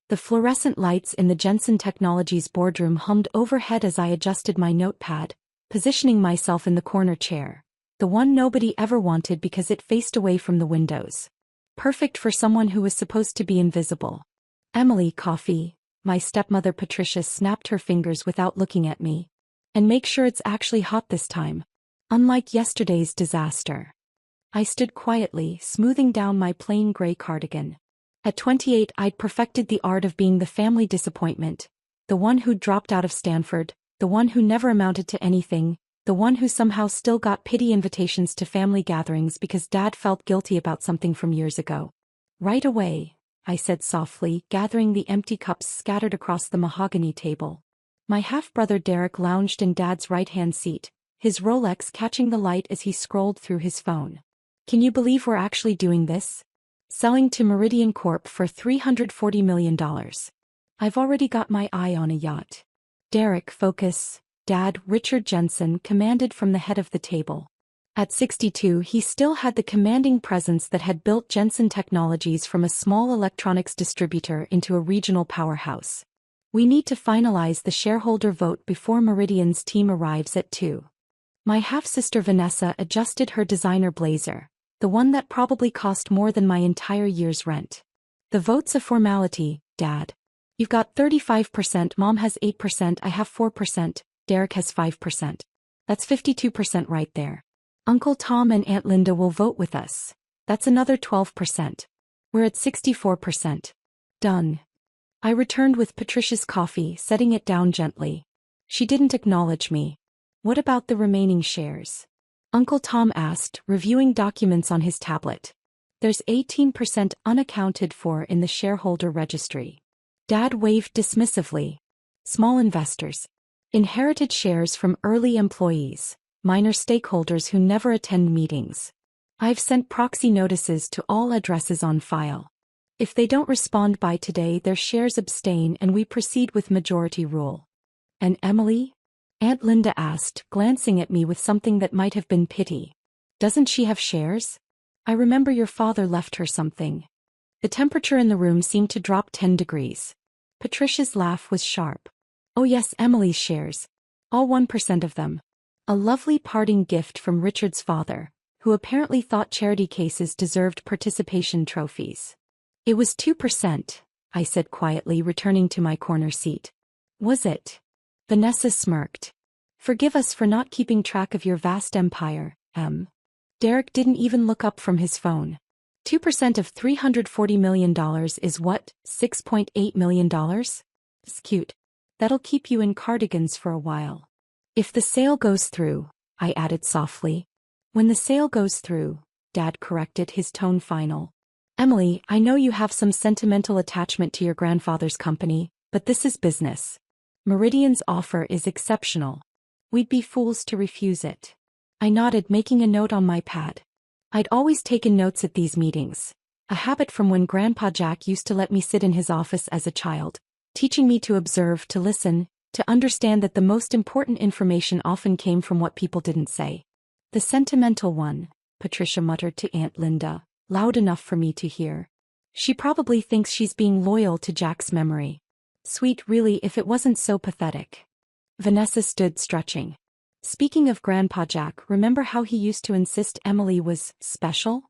The fluorescent lights in the Jensen Technologies boardroom hummed overhead as I adjusted my notepad, positioning myself in the corner chair. The one nobody ever wanted because it faced away from the windows. Perfect for someone who was supposed to be invisible. Emily, coffee. My stepmother Patricia snapped her fingers without looking at me. And make sure it's actually hot this time. Unlike yesterday's disaster. I stood quietly, smoothing down my plain gray cardigan. At 28 I'd perfected the art of being the family disappointment, the one who'd dropped out of Stanford, the one who never amounted to anything, the one who somehow still got pity invitations to family gatherings because Dad felt guilty about something from years ago. Right away, I said softly, gathering the empty cups scattered across the mahogany table. My half-brother Derek lounged in Dad's right-hand seat, his Rolex catching the light as he scrolled through his phone. Can you believe we're actually doing this? Selling to Meridian Corp for $340 million. I've already got my eye on a yacht. Derek, focus. Dad, Richard Jensen commanded from the head of the table. At 62 he still had the commanding presence that had built Jensen Technologies from a small electronics distributor into a regional powerhouse. We need to finalize the shareholder vote before Meridian's team arrives at 2. My half-sister Vanessa adjusted her designer blazer, the one that probably cost more than my entire year's rent. The vote's a formality, Dad. You've got 35%, Mom has 8%, I have 4%, Derek has 5%. That's 52% right there. Uncle Tom and Aunt Linda will vote with us. That's another 12%. We're at 64%. Done. I returned with Patricia's coffee, setting it down gently. She didn't acknowledge me. What about the remaining shares? Uncle Tom asked, reviewing documents on his tablet. There's 18% unaccounted for in the shareholder registry. Dad waved dismissively. Small investors. Inherited shares from early employees, minor stakeholders who never attend meetings. I've sent proxy notices to all addresses on file. If they don't respond by today, their shares abstain and we proceed with majority rule. And Emily? Aunt Linda asked, glancing at me with something that might have been pity. Doesn't she have shares? I remember your father left her something. The temperature in the room seemed to drop 10 degrees. Patricia's laugh was sharp. Oh yes, Emily's shares. All 1% of them. A lovely parting gift from Richard's father, who apparently thought charity cases deserved participation trophies. It was 2%, I said quietly, returning to my corner seat. Was it? Vanessa smirked. Forgive us for not keeping track of your vast empire, Em. Derek didn't even look up from his phone. 2% of $340 million is what, $6.8 million? It's cute. That'll keep you in cardigans for a while. If the sale goes through, I added softly. When the sale goes through, Dad corrected, his tone final. Emily, I know you have some sentimental attachment to your grandfather's company, but this is business. Meridian's offer is exceptional. We'd be fools to refuse it. I nodded, making a note on my pad. I'd always taken notes at these meetings, a habit from when Grandpa Jack used to let me sit in his office as a child, teaching me to observe, to listen, to understand that the most important information often came from what people didn't say. The sentimental one, Patricia muttered to Aunt Linda, loud enough for me to hear. She probably thinks she's being loyal to Jack's memory. Sweet, really, if it wasn't so pathetic. Vanessa stood stretching. Speaking of Grandpa Jack, remember how he used to insist Emily was special?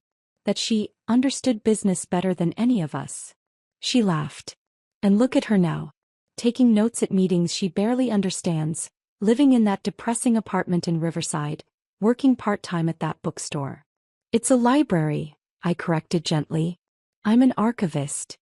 That she understood business better than any of us? She laughed. And look at her now. Taking notes at meetings she barely understands, living in that depressing apartment in Riverside, working part-time at that bookstore. It's a library, I corrected gently. I'm an archivist.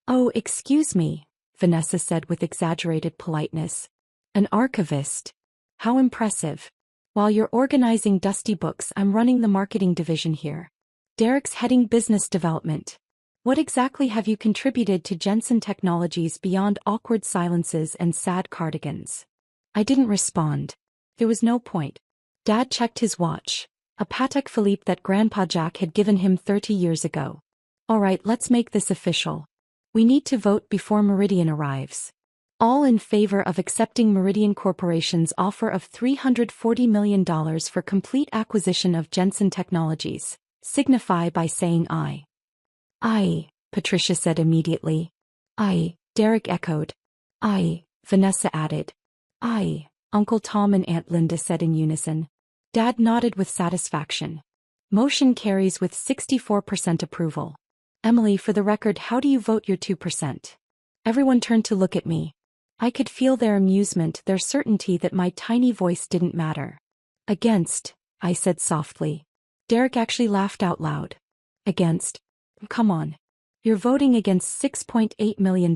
Oh, excuse me, Vanessa said with exaggerated politeness. An archivist. How impressive. While you're organizing dusty books, I'm running the marketing division here. Derek's heading business development. What exactly have you contributed to Jensen Technologies beyond awkward silences and sad cardigans? I didn't respond. There was no point. Dad checked his watch, a Patek Philippe that Grandpa Jack had given him 30 years ago. All right, let's make this official. We need to vote before Meridian arrives. All in favor of accepting Meridian Corporation's offer of $340 million for complete acquisition of Jensen Technologies, signify by saying aye. Aye, Patricia said immediately. Aye, Derek echoed. Aye, Vanessa added. Aye, Uncle Tom and Aunt Linda said in unison. Dad nodded with satisfaction. Motion carries with 64% approval. Emily, for the record, how do you vote your 2%? Everyone turned to look at me. I could feel their amusement, their certainty that my tiny voice didn't matter. Against, I said softly. Derek actually laughed out loud. Against? Come on. You're voting against $6.8 million.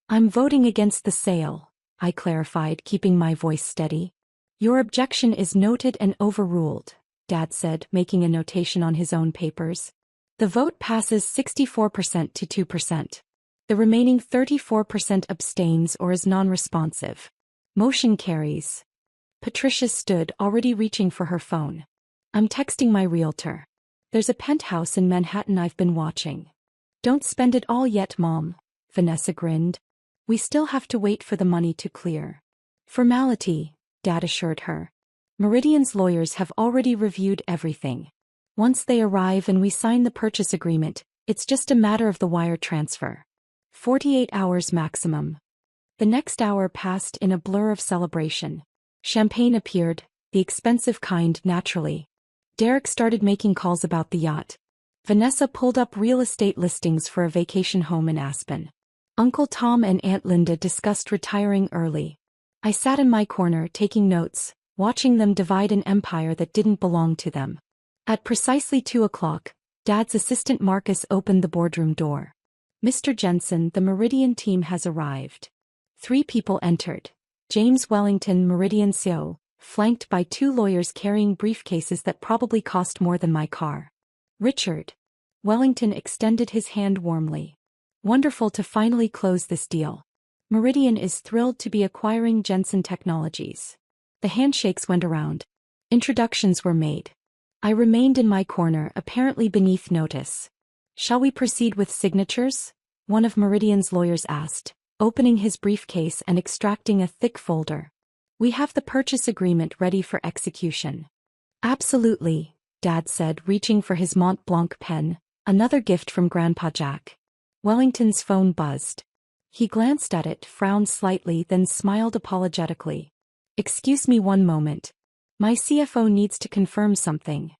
I'm voting against the sale, I clarified, keeping my voice steady. Your objection is noted and overruled, Dad said, making a notation on his own papers. The vote passes 64% to 2%. The remaining 34% abstains or is non-responsive. Motion carries. Patricia stood, already reaching for her phone. I'm texting my realtor. There's a penthouse in Manhattan I've been watching. Don't spend it all yet, Mom, Vanessa grinned. We still have to wait for the money to clear. Formality, Dad assured her. Meridian's lawyers have already reviewed everything. Once they arrive and we sign the purchase agreement, it's just a matter of the wire transfer. 48 hours maximum. The next hour passed in a blur of celebration. Champagne appeared, the expensive kind, naturally. Derek started making calls about the yacht. Vanessa pulled up real estate listings for a vacation home in Aspen. Uncle Tom and Aunt Linda discussed retiring early. I sat in my corner taking notes, watching them divide an empire that didn't belong to them. At precisely 2 o'clock, Dad's assistant Marcus opened the boardroom door. Mr. Jensen, the Meridian team has arrived. 3 people entered. James Wellington, Meridian CEO, flanked by 2 lawyers carrying briefcases that probably cost more than my car. Richard. Wellington extended his hand warmly. Wonderful to finally close this deal. Meridian is thrilled to be acquiring Jensen Technologies. The handshakes went around. Introductions were made. I remained in my corner, apparently beneath notice. Shall we proceed with signatures? One of Meridian's lawyers asked, opening his briefcase and extracting a thick folder. We have the purchase agreement ready for execution. Absolutely, Dad said, reaching for his Mont Blanc pen, another gift from Grandpa Jack. Wellington's phone buzzed. He glanced at it, frowned slightly, then smiled apologetically. Excuse me one moment. My CFO needs to confirm something.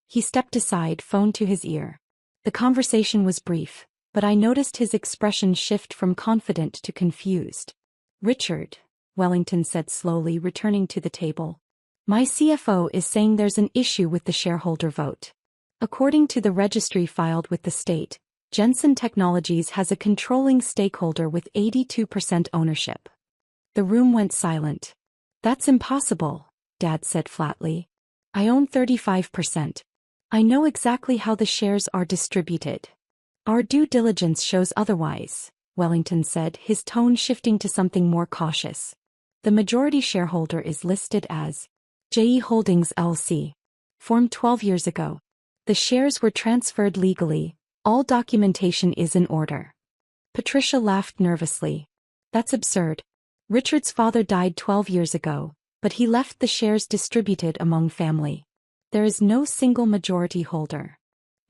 He stepped aside, phone to his ear. The conversation was brief, but I noticed his expression shift from confident to confused. Richard, Wellington said slowly, returning to the table. My CFO is saying there's an issue with the shareholder vote. According to the registry filed with the state, Jensen Technologies has a controlling stakeholder with 82% ownership. The room went silent. That's impossible, Dad said flatly. I own 35%. I know exactly how the shares are distributed. Our due diligence shows otherwise, Wellington said, his tone shifting to something more cautious. The majority shareholder is listed as JE Holdings LC. Formed 12 years ago. The shares were transferred legally. All documentation is in order. Patricia laughed nervously. That's absurd. Richard's father died 12 years ago, but he left the shares distributed among family. There is no single majority holder.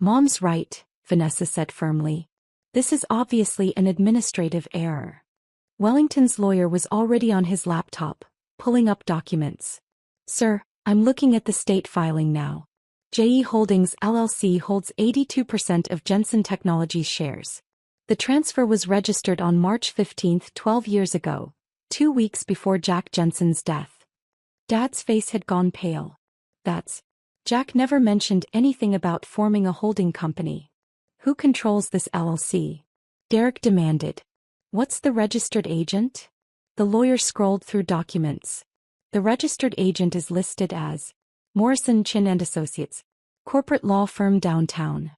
Mom's right, Vanessa said firmly. This is obviously an administrative error. Wellington's lawyer was already on his laptop, pulling up documents. Sir, I'm looking at the state filing now. JE Holdings LLC holds 82% of Jensen Technologies shares. The transfer was registered on March 15, 12 years ago, 2 weeks before Jack Jensen's death. Dad's face had gone pale. Jack never mentioned anything about forming a holding company. Who controls this LLC? Derek demanded. What's the registered agent? The lawyer scrolled through documents. The registered agent is listed as Morrison Chin and Associates, corporate law firm downtown.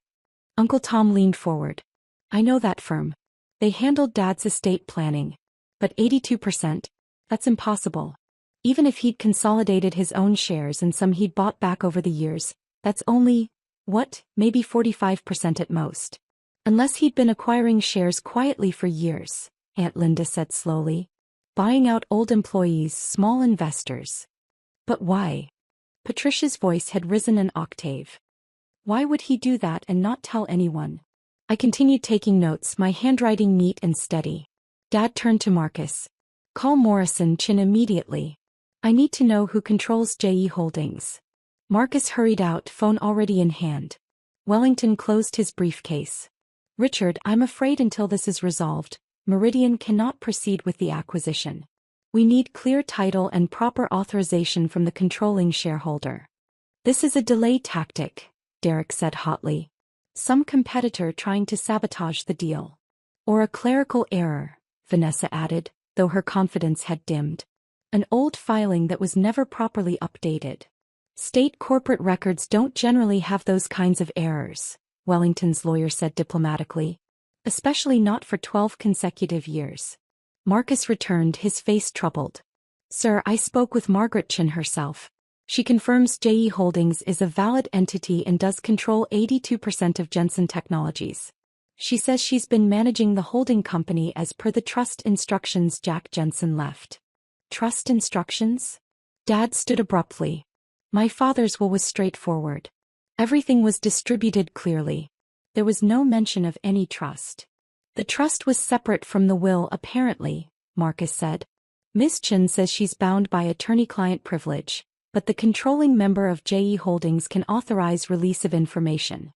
Uncle Tom leaned forward. I know that firm. They handled Dad's estate planning. But 82%? That's impossible. Even if he'd consolidated his own shares and some he'd bought back over the years, that's only, maybe 45% at most. Unless he'd been acquiring shares quietly for years, Aunt Linda said slowly. Buying out old employees, small investors. But why? Patricia's voice had risen an octave. Why would he do that and not tell anyone? I continued taking notes, my handwriting neat and steady. Dad turned to Marcus. Call Morrison Chin immediately. I need to know who controls JE Holdings. Marcus hurried out, phone already in hand. Wellington closed his briefcase. Richard, I'm afraid until this is resolved, Meridian cannot proceed with the acquisition. We need clear title and proper authorization from the controlling shareholder. This is a delay tactic, Derek said hotly. Some competitor trying to sabotage the deal. Or a clerical error, Vanessa added, though her confidence had dimmed. An old filing that was never properly updated. State corporate records don't generally have those kinds of errors, Wellington's lawyer said diplomatically. Especially not for 12 consecutive years. Marcus returned, his face troubled. Sir, I spoke with Margaret Chin herself. She confirms JE Holdings is a valid entity and does control 82% of Jensen Technologies. She says she's been managing the holding company as per the trust instructions Jack Jensen left. Trust instructions? Dad stood abruptly. My father's will was straightforward. Everything was distributed clearly. There was no mention of any trust. The trust was separate from the will apparently, Marcus said. Miss Chin says she's bound by attorney-client privilege, but the controlling member of JE Holdings can authorize release of information.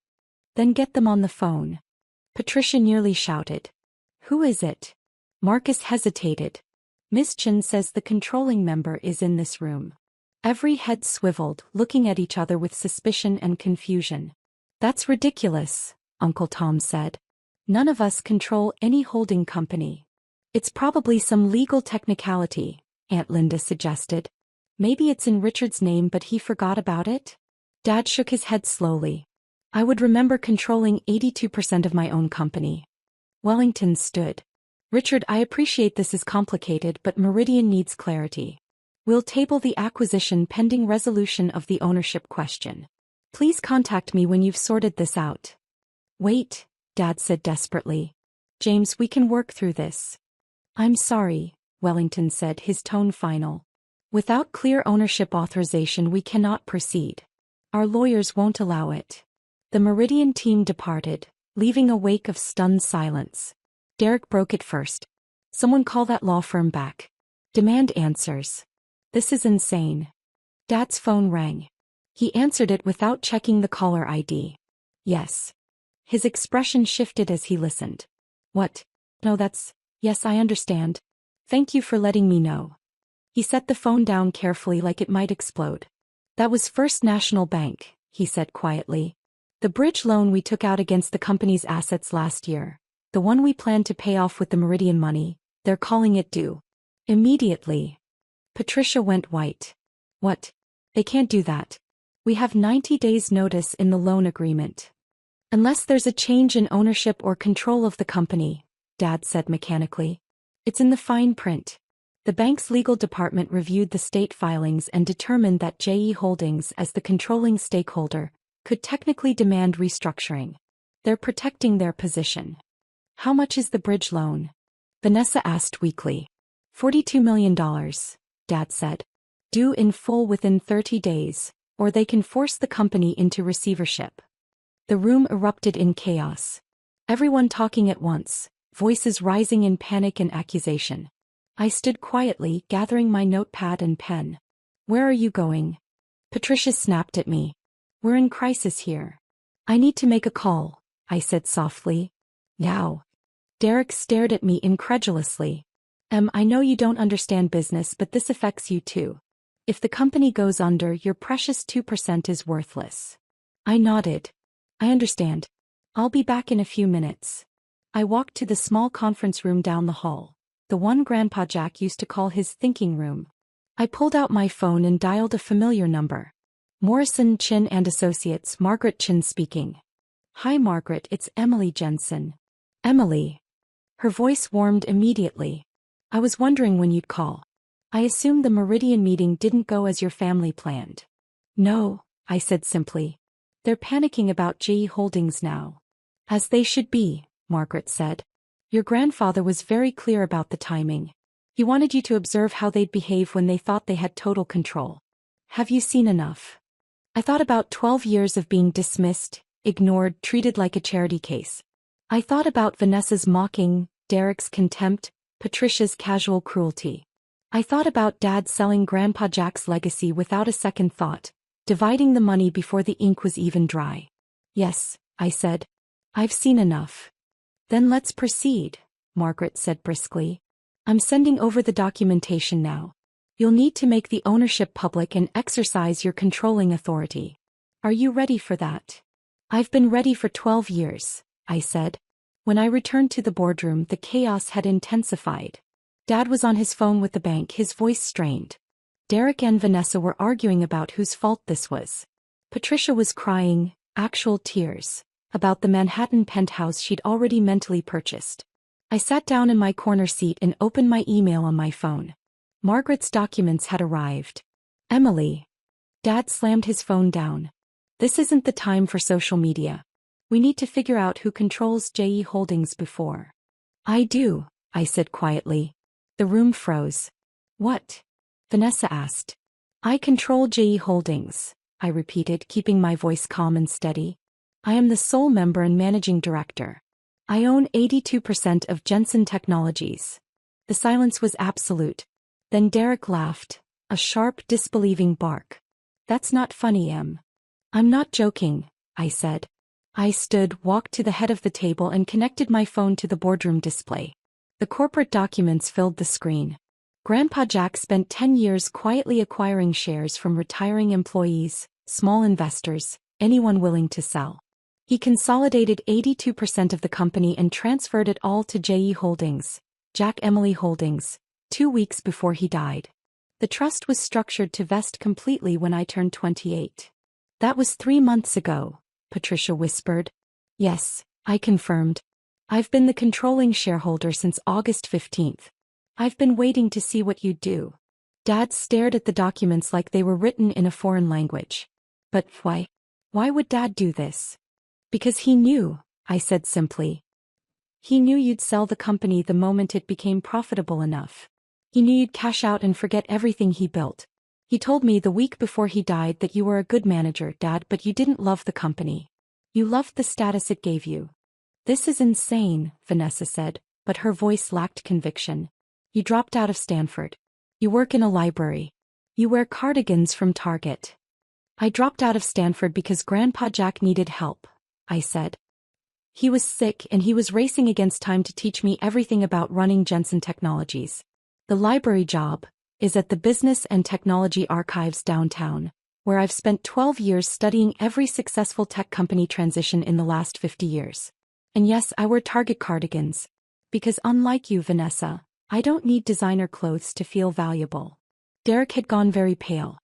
Then get them on the phone. Patricia nearly shouted. Who is it? Marcus hesitated. Miss Chin says the controlling member is in this room. Every head swiveled, looking at each other with suspicion and confusion. That's ridiculous, Uncle Tom said. None of us control any holding company. It's probably some legal technicality, Aunt Linda suggested. Maybe it's in Richard's name but he forgot about it? Dad shook his head slowly. I would remember controlling 82% of my own company. Wellington stood. Richard, I appreciate this is complicated but Meridian needs clarity. We'll table the acquisition pending resolution of the ownership question. Please contact me when you've sorted this out. Wait, Dad said desperately. James, we can work through this. I'm sorry, Wellington said, his tone final. Without clear ownership authorization we cannot proceed. Our lawyers won't allow it. The Meridian team departed, leaving a wake of stunned silence. Derek broke it first. Someone call that law firm back. Demand answers. This is insane. Dad's phone rang. He answered it without checking the caller ID. Yes. His expression shifted as he listened. What? No, yes, I understand. Thank you for letting me know. He set the phone down carefully like it might explode. That was First National Bank, he said quietly. The bridge loan we took out against the company's assets last year. The one we planned to pay off with the Meridian money, they're calling it due. Immediately. Patricia went white. What? They can't do that. We have 90 days notice in the loan agreement. Unless there's a change in ownership or control of the company, Dad said mechanically. It's in the fine print. The bank's legal department reviewed the state filings and determined that JE Holdings, as the controlling stakeholder, could technically demand restructuring. They're protecting their position. How much is the bridge loan? Vanessa asked weakly. $42 million, Dad said. Due in full within 30 days, or they can force the company into receivership. The room erupted in chaos. Everyone talking at once, voices rising in panic and accusation. I stood quietly, gathering my notepad and pen. Where are you going? Patricia snapped at me. We're in crisis here. I need to make a call, I said softly. Now. Derek stared at me incredulously. I know you don't understand business but this affects you too. If the company goes under, your precious 2% is worthless. I nodded. I understand. I'll be back in a few minutes. I walked to the small conference room down the hall, the one Grandpa Jack used to call his thinking room. I pulled out my phone and dialed a familiar number. Morrison, Chin and Associates, Margaret Chin speaking. Hi Margaret, it's Emily Jensen. Emily. Her voice warmed immediately. I was wondering when you'd call. I assumed the Meridian meeting didn't go as your family planned. No, I said simply. They're panicking about JE Holdings now. As they should be, Margaret said. Your grandfather was very clear about the timing. He wanted you to observe how they'd behave when they thought they had total control. Have you seen enough? I thought about 12 years of being dismissed, ignored, treated like a charity case. I thought about Vanessa's mocking, Derek's contempt, Patricia's casual cruelty. I thought about Dad selling Grandpa Jack's legacy without a second thought, dividing the money before the ink was even dry. Yes, I said. I've seen enough. Then let's proceed, Margaret said briskly. I'm sending over the documentation now. You'll need to make the ownership public and exercise your controlling authority. Are you ready for that? I've been ready for 12 years, I said. When I returned to the boardroom, the chaos had intensified. Dad was on his phone with the bank, his voice strained. Derek and Vanessa were arguing about whose fault this was. Patricia was crying, actual tears, about the Manhattan penthouse she'd already mentally purchased. I sat down in my corner seat and opened my email on my phone. Margaret's documents had arrived. Emily. Dad slammed his phone down. This isn't the time for social media. We need to figure out who controls JE Holdings before. I do, I said quietly. The room froze. What? Vanessa asked. I control JE Holdings, I repeated, keeping my voice calm and steady. I am the sole member and managing director. I own 82% of Jensen Technologies. The silence was absolute. Then Derek laughed, a sharp, disbelieving bark. That's not funny, Em. I'm not joking, I said. I stood, walked to the head of the table and connected my phone to the boardroom display. The corporate documents filled the screen. Grandpa Jack spent 10 years quietly acquiring shares from retiring employees, small investors, anyone willing to sell. He consolidated 82% of the company and transferred it all to JE Holdings, Jack Emily Holdings, 2 weeks before he died. The trust was structured to vest completely when I turned 28. That was 3 months ago, Patricia whispered. Yes, I confirmed. I've been the controlling shareholder since August 15th. I've been waiting to see what you'd do. Dad stared at the documents like they were written in a foreign language. But why? Why would Dad do this? Because he knew, I said simply. He knew you'd sell the company the moment it became profitable enough. He knew you'd cash out and forget everything he built. He told me the week before he died that you were a good manager, Dad, but you didn't love the company. You loved the status it gave you. This is insane, Vanessa said, but her voice lacked conviction. You dropped out of Stanford. You work in a library. You wear cardigans from Target. I dropped out of Stanford because Grandpa Jack needed help, I said. He was sick and he was racing against time to teach me everything about running Jensen Technologies. The library job is at the Business and Technology Archives downtown, where I've spent 12 years studying every successful tech company transition in the last 50 years. And yes, I wear Target cardigans. Because unlike you, Vanessa, I don't need designer clothes to feel valuable. Derek had gone very pale.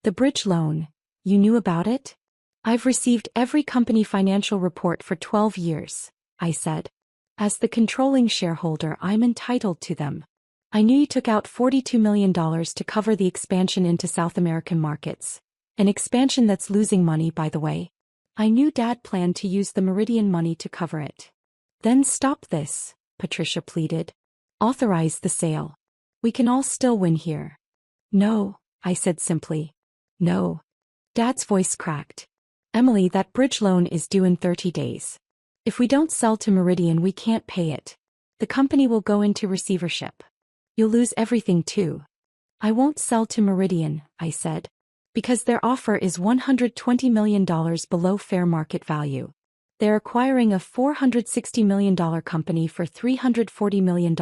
The bridge loan, you knew about it? I've received every company financial report for 12 years, I said. As the controlling shareholder, I'm entitled to them. I knew you took out $42 million to cover the expansion into South American markets. An expansion that's losing money, by the way. I knew Dad planned to use the Meridian money to cover it. Then stop this, Patricia pleaded. Authorize the sale. We can all still win here. No, I said simply. No. Dad's voice cracked. Emily, that bridge loan is due in 30 days. If we don't sell to Meridian, we can't pay it. The company will go into receivership. You'll lose everything too. I won't sell to Meridian, I said. Because their offer is $120 million below fair market value. They're acquiring a $460 million company for $340 million,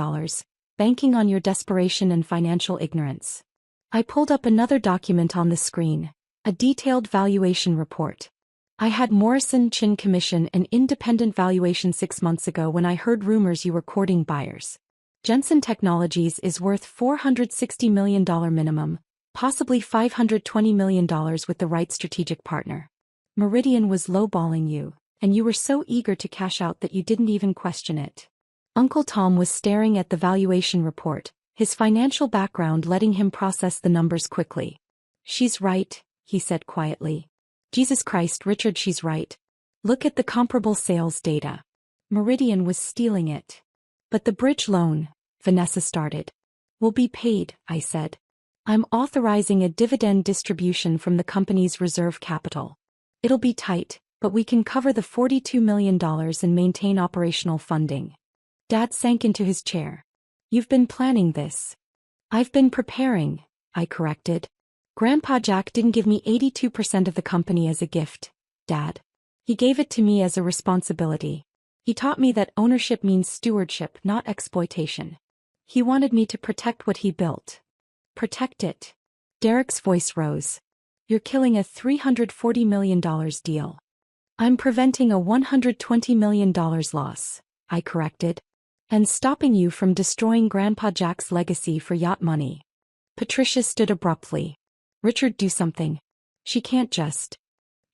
banking on your desperation and financial ignorance. I pulled up another document on the screen, a detailed valuation report. I had Morrison Chin commission an independent valuation 6 months ago when I heard rumors you were courting buyers. Jensen Technologies is worth $460 million minimum, possibly $520 million with the right strategic partner. Meridian was lowballing you, and you were so eager to cash out that you didn't even question it. Uncle Tom was staring at the valuation report, his financial background letting him process the numbers quickly. She's right, he said quietly. Jesus Christ, Richard, she's right. Look at the comparable sales data. Meridian was stealing it. But the bridge loan, Vanessa started. Will be paid, I said. I'm authorizing a dividend distribution from the company's reserve capital. It'll be tight, but we can cover the $42 million and maintain operational funding. Dad sank into his chair. You've been planning this. I've been preparing, I corrected. Grandpa Jack didn't give me 82% of the company as a gift, Dad. He gave it to me as a responsibility. He taught me that ownership means stewardship, not exploitation. He wanted me to protect what he built. Protect it. Derek's voice rose. You're killing a $340 million deal. I'm preventing a $120 million loss, I corrected. And stopping you from destroying Grandpa Jack's legacy for yacht money. Patricia stood abruptly. Richard, do something. She can't just.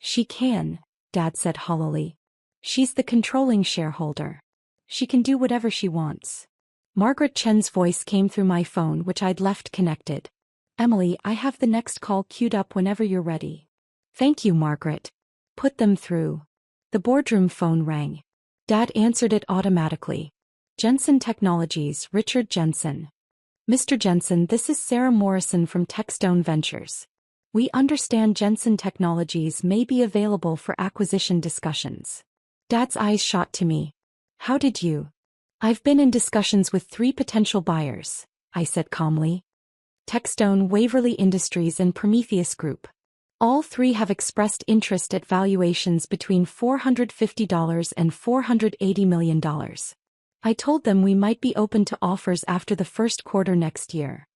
She can, Dad said hollowly. She's the controlling shareholder. She can do whatever she wants. Margaret Chen's voice came through my phone, which I'd left connected. Emily, I have the next call queued up whenever you're ready. Thank you, Margaret. Put them through. The boardroom phone rang. Dad answered it automatically. Jensen Technologies, Richard Jensen. Mr. Jensen, this is Sarah Morrison from Techstone Ventures. We understand Jensen Technologies may be available for acquisition discussions. Dad's eyes shot to me. How did you? I've been in discussions with 3 potential buyers, I said calmly. Techstone, Waverly Industries and Prometheus Group. All 3 have expressed interest at valuations between $450 and $480 million. I told them we might be open to offers after the first quarter next year.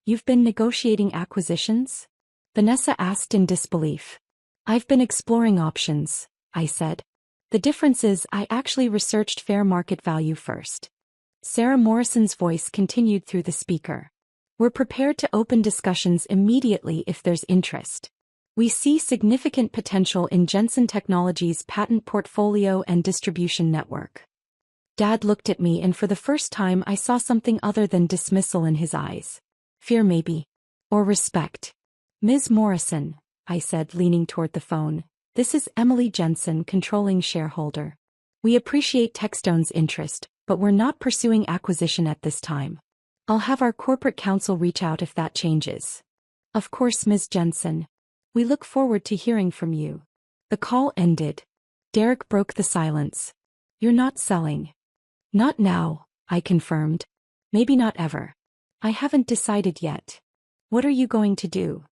You've been negotiating acquisitions? Vanessa asked in disbelief. I've been exploring options, I said. The difference is I actually researched fair market value first. Sarah Morrison's voice continued through the speaker. We're prepared to open discussions immediately if there's interest. We see significant potential in Jensen Technologies' patent portfolio and distribution network. Dad looked at me and for the first time I saw something other than dismissal in his eyes. Fear maybe. Or respect. Ms. Morrison, I said leaning toward the phone, this is Emily Jensen, controlling shareholder. We appreciate Techstone's interest, but we're not pursuing acquisition at this time. I'll have our corporate counsel reach out if that changes. Of course, Ms. Jensen. We look forward to hearing from you. The call ended. Derek broke the silence. You're not selling. Not now, I confirmed. Maybe not ever. I haven't decided yet. What are you going to do?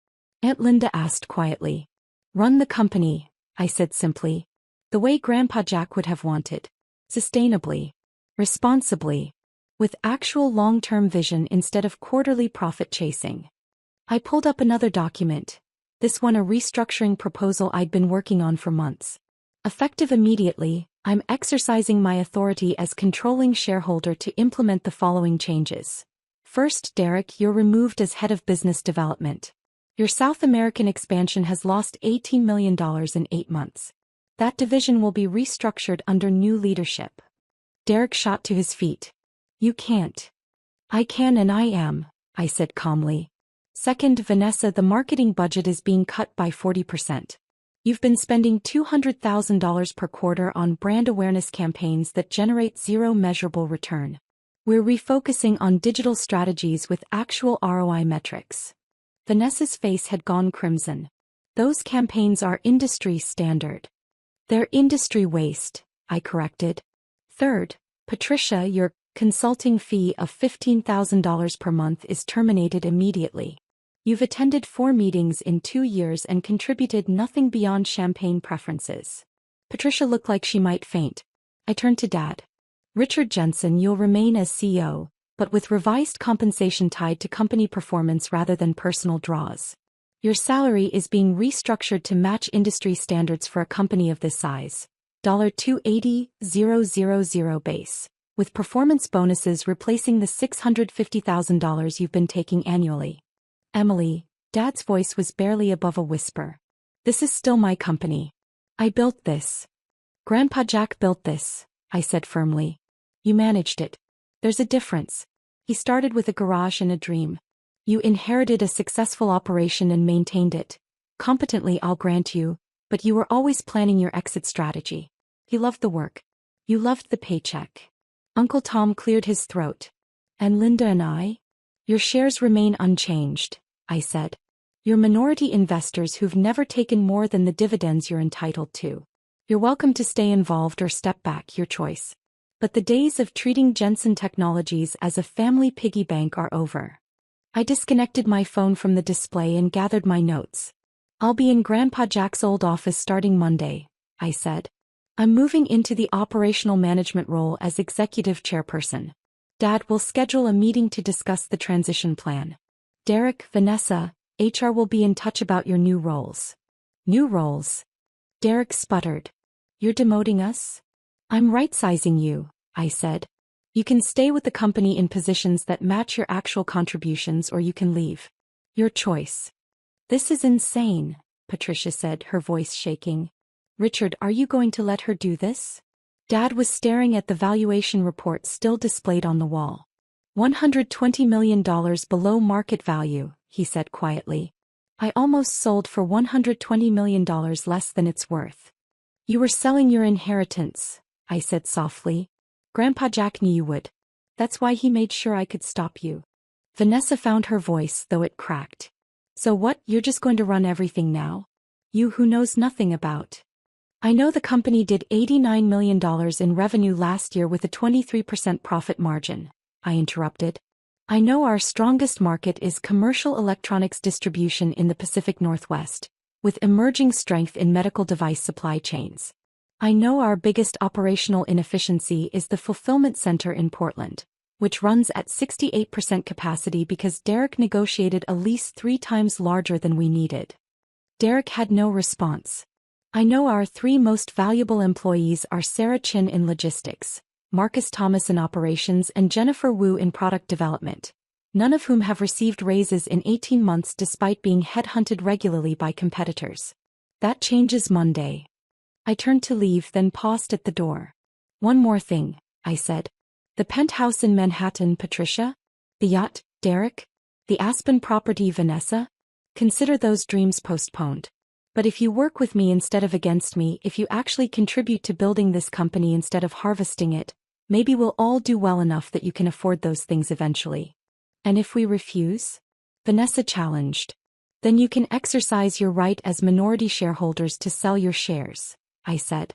Aunt Linda asked quietly. Run the company, I said simply. The way Grandpa Jack would have wanted. Sustainably. Responsibly. With actual long-term vision instead of quarterly profit chasing. I pulled up another document. This one a restructuring proposal I'd been working on for months. Effective immediately, I'm exercising my authority as controlling shareholder to implement the following changes. First, Derek, you're removed as head of business development. Your South American expansion has lost $18 million in 8 months. That division will be restructured under new leadership. Derek shot to his feet. You can't. I can and I am, I said calmly. Second, Vanessa, the marketing budget is being cut by 40%. You've been spending $200,000 per quarter on brand awareness campaigns that generate zero measurable return. We're refocusing on digital strategies with actual ROI metrics. Vanessa's face had gone crimson. Those campaigns are industry standard. They're industry waste, I corrected. Third, Patricia, your consulting fee of $15,000 per month is terminated immediately. You've attended 4 meetings in 2 years and contributed nothing beyond champagne preferences. Patricia looked like she might faint. I turned to Dad. Richard Jensen, you'll remain as CEO, but with revised compensation tied to company performance rather than personal draws. Your salary is being restructured to match industry standards for a company of this size. $280,000 base, with performance bonuses replacing the $650,000 you've been taking annually. Emily, Dad's voice was barely above a whisper. This is still my company. I built this. Grandpa Jack built this, I said firmly. You managed it. There's a difference. He started with a garage and a dream. You inherited a successful operation and maintained it. Competently, I'll grant you, but you were always planning your exit strategy. He loved the work. You loved the paycheck. Uncle Tom cleared his throat. And Linda and I? Your shares remain unchanged, I said. You're minority investors who've never taken more than the dividends you're entitled to. You're welcome to stay involved or step back, your choice. But the days of treating Jensen Technologies as a family piggy bank are over. I disconnected my phone from the display and gathered my notes. I'll be in Grandpa Jack's old office starting Monday, I said. I'm moving into the operational management role as executive chairperson. Dad will schedule a meeting to discuss the transition plan. Derek, Vanessa, HR will be in touch about your new roles. New roles? Derek sputtered. You're demoting us? I'm right-sizing you, I said. You can stay with the company in positions that match your actual contributions or you can leave. Your choice. This is insane, Patricia said, her voice shaking. Richard, are you going to let her do this? Dad was staring at the valuation report still displayed on the wall. $120 million below market value, he said quietly. I almost sold for $120 million less than it's worth. You were selling your inheritance, I said softly. Grandpa Jack knew you would. That's why he made sure I could stop you. Vanessa found her voice, though it cracked. So what, you're just going to run everything now? You who knows nothing about. I know the company did $89 million in revenue last year with a 23% profit margin, I interrupted. I know our strongest market is commercial electronics distribution in the Pacific Northwest, with emerging strength in medical device supply chains. I know our biggest operational inefficiency is the fulfillment center in Portland, which runs at 68% capacity because Derek negotiated a lease 3 times larger than we needed. Derek had no response. I know our 3 most valuable employees are Sarah Chin in logistics, Marcus Thomas in operations and Jennifer Wu in product development, none of whom have received raises in 18 months despite being headhunted regularly by competitors. That changes Monday. I turned to leave, then paused at the door. One more thing, I said. The penthouse in Manhattan, Patricia? The yacht, Derek? The Aspen property, Vanessa? Consider those dreams postponed. But if you work with me instead of against me, if you actually contribute to building this company instead of harvesting it, maybe we'll all do well enough that you can afford those things eventually. And if we refuse? Vanessa challenged. Then you can exercise your right as minority shareholders to sell your shares, I said.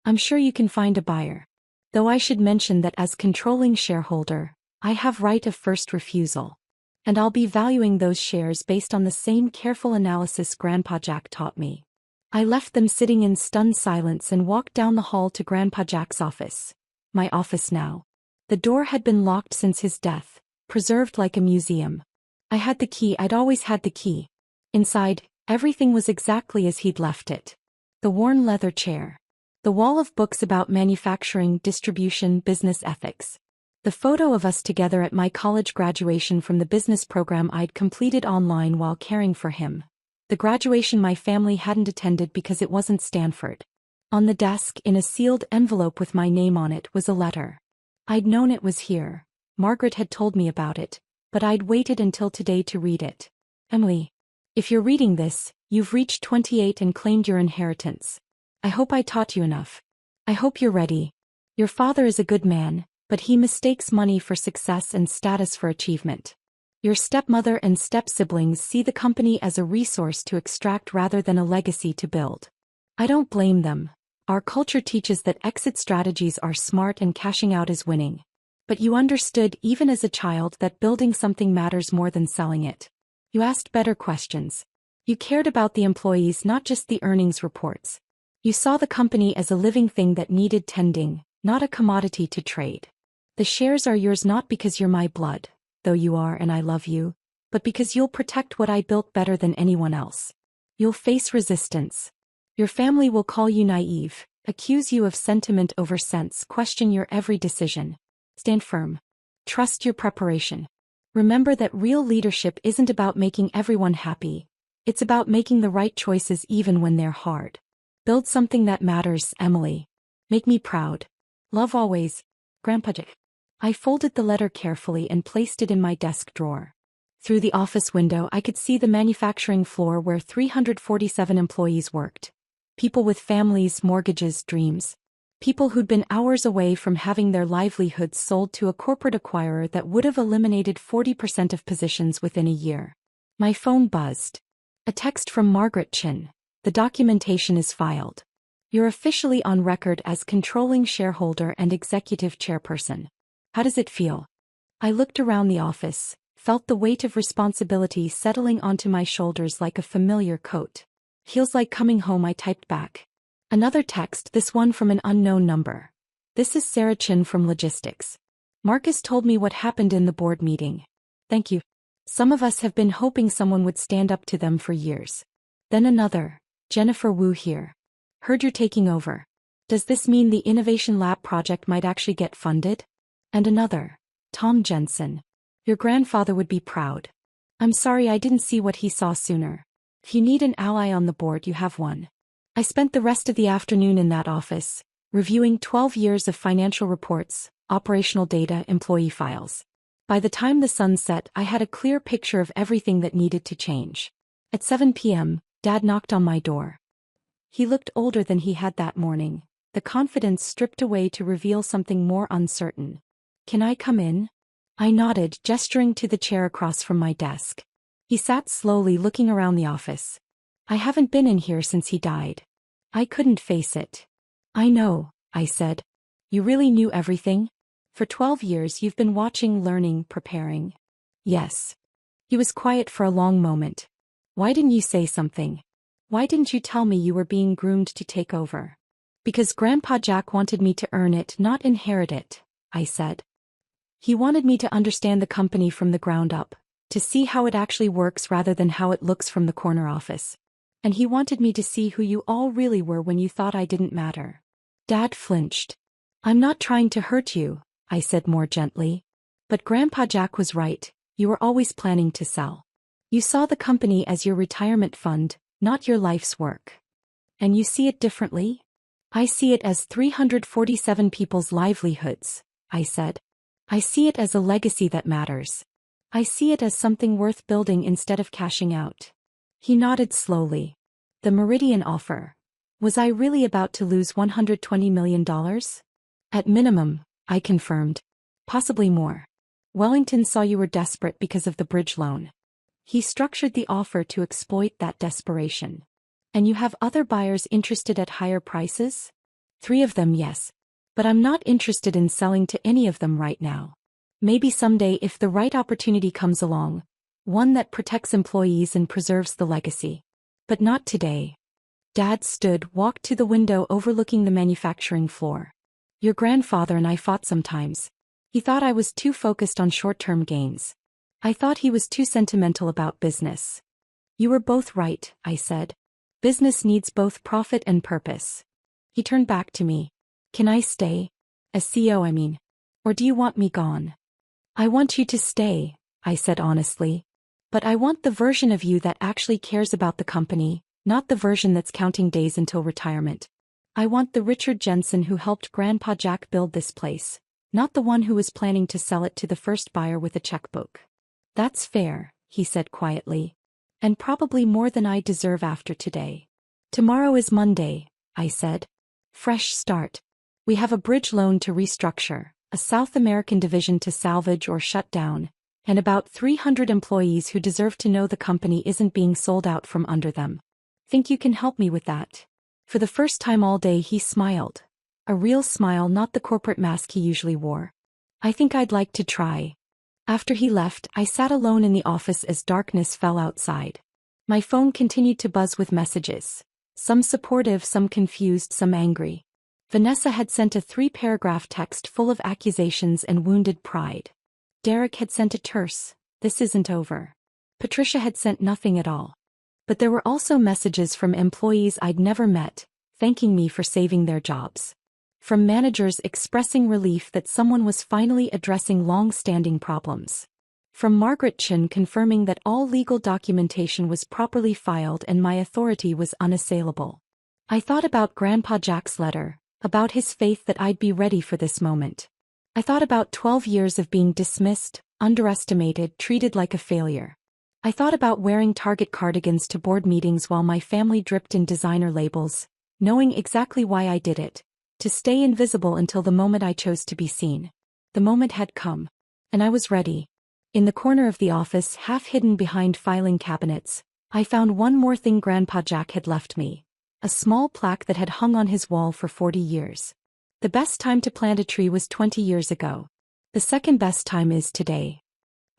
I'm sure you can find a buyer. Though I should mention that as controlling shareholder, I have right of first refusal. And I'll be valuing those shares based on the same careful analysis Grandpa Jack taught me. I left them sitting in stunned silence and walked down the hall to Grandpa Jack's office. My office now. The door had been locked since his death, preserved like a museum. I had the key, I'd always had the key. Inside, everything was exactly as he'd left it. The worn leather chair. The wall of books about manufacturing, distribution, business ethics. The photo of us together at my college graduation from the business program I'd completed online while caring for him. The graduation my family hadn't attended because it wasn't Stanford. On the desk, in a sealed envelope with my name on it, was a letter. I'd known it was here. Margaret had told me about it, but I'd waited until today to read it. Emily, if you're reading this, you've reached 28 and claimed your inheritance. I hope I taught you enough. I hope you're ready. Your father is a good man, but he mistakes money for success and status for achievement. Your stepmother and step-siblings see the company as a resource to extract rather than a legacy to build. I don't blame them. Our culture teaches that exit strategies are smart and cashing out is winning. But you understood even as a child that building something matters more than selling it. You asked better questions. You cared about the employees, not just the earnings reports. You saw the company as a living thing that needed tending, not a commodity to trade. The shares are yours not because you're my blood, though you are and I love you, but because you'll protect what I built better than anyone else. You'll face resistance. Your family will call you naive, accuse you of sentiment over sense, question your every decision. Stand firm. Trust your preparation. Remember that real leadership isn't about making everyone happy. It's about making the right choices even when they're hard. Build something that matters, Emily. Make me proud. Love always, Grandpa Jack. I folded the letter carefully and placed it in my desk drawer. Through the office window I could see the manufacturing floor where 347 employees worked. People with families, mortgages, dreams. People who'd been hours away from having their livelihoods sold to a corporate acquirer that would have eliminated 40% of positions within a year. My phone buzzed. A text from Margaret Chin. The documentation is filed. You're officially on record as controlling shareholder and executive chairperson. How does it feel? I looked around the office, felt the weight of responsibility settling onto my shoulders like a familiar coat. Feels like coming home, I typed back. Another text, this one from an unknown number. This is Sarah Chin from Logistics. Marcus told me what happened in the board meeting. Thank you. Some of us have been hoping someone would stand up to them for years. Then another, Jennifer Wu here. Heard you're taking over. Does this mean the Innovation Lab project might actually get funded? And another, Tom Jensen. Your grandfather would be proud. I'm sorry I didn't see what he saw sooner. If you need an ally on the board, you have one. I spent the rest of the afternoon in that office, reviewing 12 years of financial reports, operational data, employee files. By the time the sun set, I had a clear picture of everything that needed to change. At 7 p.m., Dad knocked on my door. He looked older than he had that morning, the confidence stripped away to reveal something more uncertain. Can I come in? I nodded, gesturing to the chair across from my desk. He sat slowly, looking around the office. I haven't been in here since he died. I couldn't face it. I know, I said. You really knew everything? For 12 years you've been watching, learning, preparing. Yes. He was quiet for a long moment. Why didn't you say something? Why didn't you tell me you were being groomed to take over? Because Grandpa Jack wanted me to earn it, not inherit it, I said. He wanted me to understand the company from the ground up, to see how it actually works rather than how it looks from the corner office. And he wanted me to see who you all really were when you thought I didn't matter. Dad flinched. I'm not trying to hurt you, I said more gently. But Grandpa Jack was right, you were always planning to sell. You saw the company as your retirement fund, not your life's work. And you see it differently? I see it as 347 people's livelihoods, I said. I see it as a legacy that matters. I see it as something worth building instead of cashing out. He nodded slowly. The Meridian offer. Was I really about to lose $120 million? At minimum, I confirmed. Possibly more. Wellington saw you were desperate because of the bridge loan. He structured the offer to exploit that desperation. And you have other buyers interested at higher prices? 3 of them, yes. But I'm not interested in selling to any of them right now. Maybe someday if the right opportunity comes along, one that protects employees and preserves the legacy. But not today. Dad stood, walked to the window overlooking the manufacturing floor. Your grandfather and I fought sometimes. He thought I was too focused on short-term gains. I thought he was too sentimental about business. You were both right, I said. Business needs both profit and purpose. He turned back to me. Can I stay? As CEO, I mean. Or do you want me gone? I want you to stay, I said honestly. But I want the version of you that actually cares about the company, not the version that's counting days until retirement. I want the Richard Jensen who helped Grandpa Jack build this place, not the one who was planning to sell it to the first buyer with a checkbook. That's fair, he said quietly. And probably more than I deserve after today. Tomorrow is Monday, I said. Fresh start. We have a bridge loan to restructure, a South American division to salvage or shut down, and about 300 employees who deserve to know the company isn't being sold out from under them. Think you can help me with that? For the first time all day he smiled. A real smile, not the corporate mask he usually wore. I think I'd like to try. After he left, I sat alone in the office as darkness fell outside. My phone continued to buzz with messages. Some supportive, some confused, some angry. Vanessa had sent a 3-paragraph text full of accusations and wounded pride. Derek had sent a terse, "This isn't over." Patricia had sent nothing at all. But there were also messages from employees I'd never met, thanking me for saving their jobs. From managers expressing relief that someone was finally addressing long-standing problems. From Margaret Chin confirming that all legal documentation was properly filed and my authority was unassailable. I thought about Grandpa Jack's letter, about his faith that I'd be ready for this moment. I thought about 12 years of being dismissed, underestimated, treated like a failure. I thought about wearing Target cardigans to board meetings while my family dripped in designer labels, knowing exactly why I did it. To stay invisible until the moment I chose to be seen. The moment had come. And I was ready. In the corner of the office, half hidden behind filing cabinets, I found one more thing Grandpa Jack had left me. a small plaque that had hung on his wall for 40 years. The best time to plant a tree was 20 years ago. The second best time is today.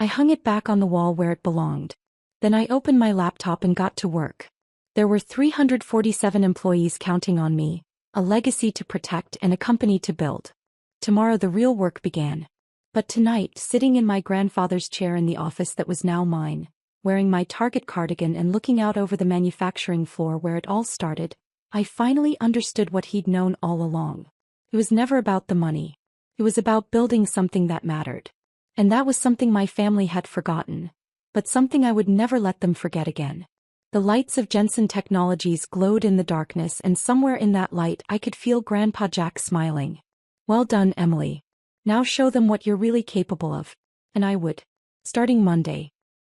I hung it back on the wall where it belonged. Then I opened my laptop and got to work. There were 347 employees counting on me, a legacy to protect and a company to build. Tomorrow the real work began. But tonight, sitting in my grandfather's chair in the office that was now mine, wearing my Target cardigan and looking out over the manufacturing floor where it all started, I finally understood what he'd known all along. It was never about the money. It was about building something that mattered. And that was something my family had forgotten, but something I would never let them forget again. The lights of Jensen Technologies glowed in the darkness, and somewhere in that light I could feel Grandpa Jack smiling. "Well done, Emily. Now show them what you're really capable of." And I would. Starting Monday,